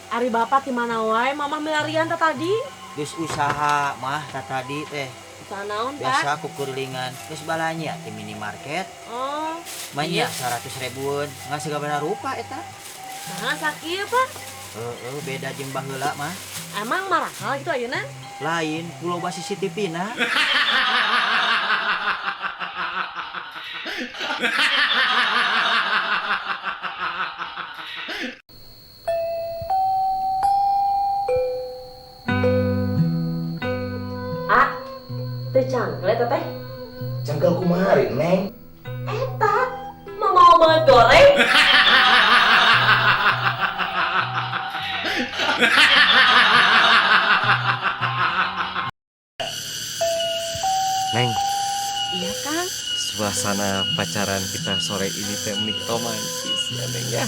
Ari bapak gimana wae mamah milarian tadi? Geus usaha mah tadi teh. Usaha naon, Pak? Biasa kukuringan geus balanya di minimarket. Oh. Manya 100 ribuan nggak segala rupa eta. Nah, sakit, Pak. Beda jeung baheula mah. Emang mahal gitu ayeuna? Lain pulau CCTV na. Ah, teh cangkle teteh. Cangkel kumari, Neng. Eta, mau banget goreng. Neng, Iya, Kang. suasana pacaran kita sore ini teh menik romantis ya Neng ya.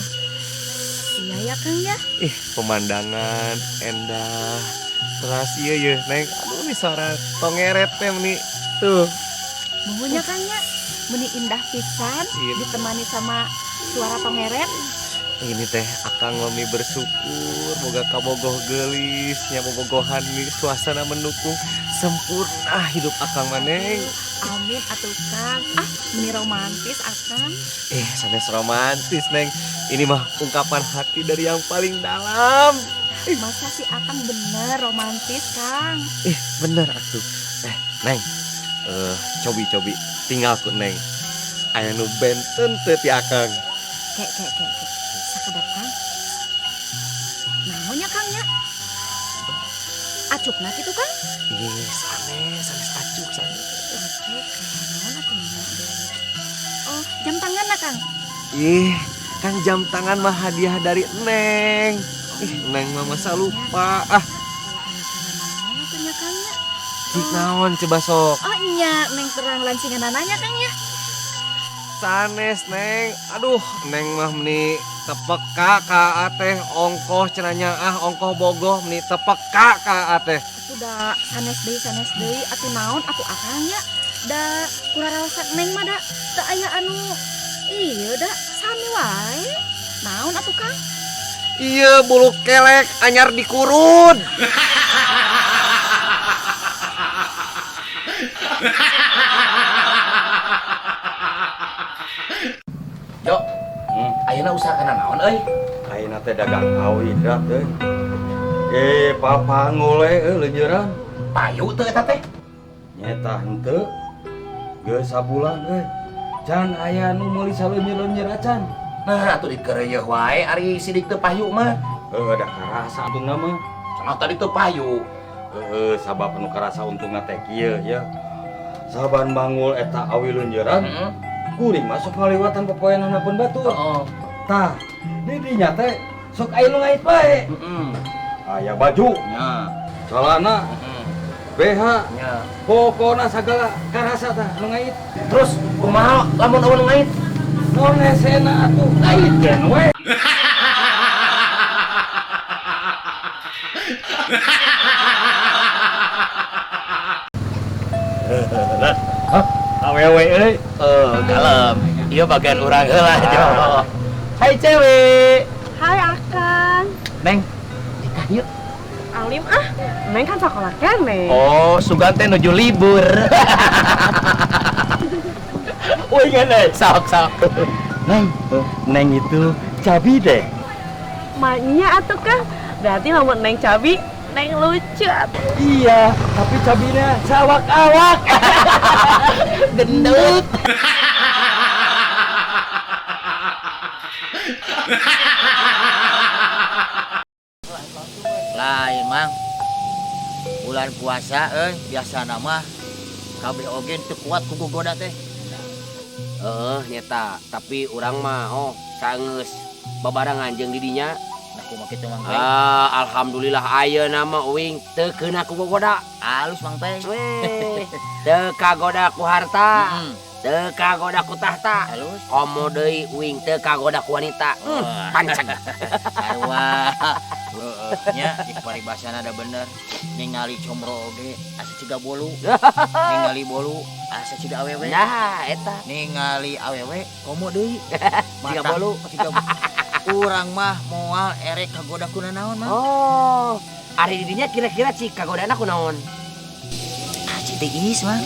Iya ya, Kang ya. Pemandangan endah. Terus iya ya Neng, aduh nih suara tongeret teh menik tuh. Muhunya Kang ya, meni indah pisan Iya. ditemani sama suara tongeret. Ini teh akang mami bersyukur moga kabogoh gelis nya bobogohan nih suasana mendukung sempurna hidup akang maneng. Amin atuh Kang. Meni romantis Akang. Sanes romantis Neng. Ini mah ungkapan hati dari yang paling dalam. Masa si Akang bener romantis Kang? Bener atuh. Neng. Cobi tinggal ku Neng. Aya nu benten teu ti akang. Kek. Sakedap Kang. Naonnya Kang ya? Acukna gitu Kang? Sanes acuk sanes. Acuk, naon atuh nya deui. Oh, jam tangan na Kang. Kan jam tangan mah hadiah dari Neng. Neng mah masa lupa. Naon atuh nya Kang ya? Cik naon coba sok. Oh iya, Neng terang lancingan ananya Kang ya. Sanes Neng. Aduh, Neng mah meni tepeka ka teh ongkoh cenanya ongkoh bogoh meni tepeka ka teh. Sudah sanes deui atuh naon atuh Akang ya. Da kuraraosan Neng mah da teu aya anu ieu da sami wae. Naon atuh Kang? Iya bulu kelek anyar dikurun. Jo, ayeuna usahakeun naon euy? Ayeuna teh dagang awidrat teh. Papa ngole leunjeuran. Payu teu eta teh? Nyeta henteu. Geus sabulan euy. Can aya nu meuli saleunjeur-leunjeur acan. Nah, atuh dikeureuh wae ari sidik teu payu mah. Da karasa untungna mah. Cenah tadi teu payu. Sabab nu karasa untungna teh kieu ya. Saban bangul eta awi leunjeuran, kuring masuk ngaliwatan popoenan pun batur. Heeh. Tah, di dinya teh sok aya nu ngait bae. Aya baju, Nya. celana, BH, Nya. pokona sagala karasa tah nu ngait. Terus kumaha lamun eueun ngait? Nonesena atuh ngaitkeun we. Awewe euy. Kalem. Ieu bagian urang heula, Jo. Hai cewek. Hai Akang. Neng, nikah yuk. Alim Neng kan sekolah kene. Oh, sugan teh nuju libur. Woi ngene. Sok. Neng itu cabi deh. Maknya atuh Kang. Berarti lamun Neng cabi, Neng lucu atuh. Iya, tapi cabinya sawak-awak. Gendut. Lain mang. Bulan puasa biasa nama kabeh oge teu kuat ku goda teh. Nyeta, tapi urang mah saeunggeus babarengan jeung di dinya. Nah kumaha kitu mang teh. Alhamdulillah ayeuna mah uing teu keuna ku goda. Alus mang teh. Weh, teu kagoda ku harta, teu kagoda ku tahta. Alus. Komo deui uing teu kagoda ku wanita. Pancak. Sarua. Nya di paribasana ada bener. Ningali comro oge asa ciga bolu. Ningali bolu asa ciga awewe. Nah, eta. Ningali awewe komo deui. Ciga bolu. Ciga urang mah moal erek kagoda kunaon mah. Oh, ari didinya kira-kira cik kagodana kunaon? Aci teh is mah.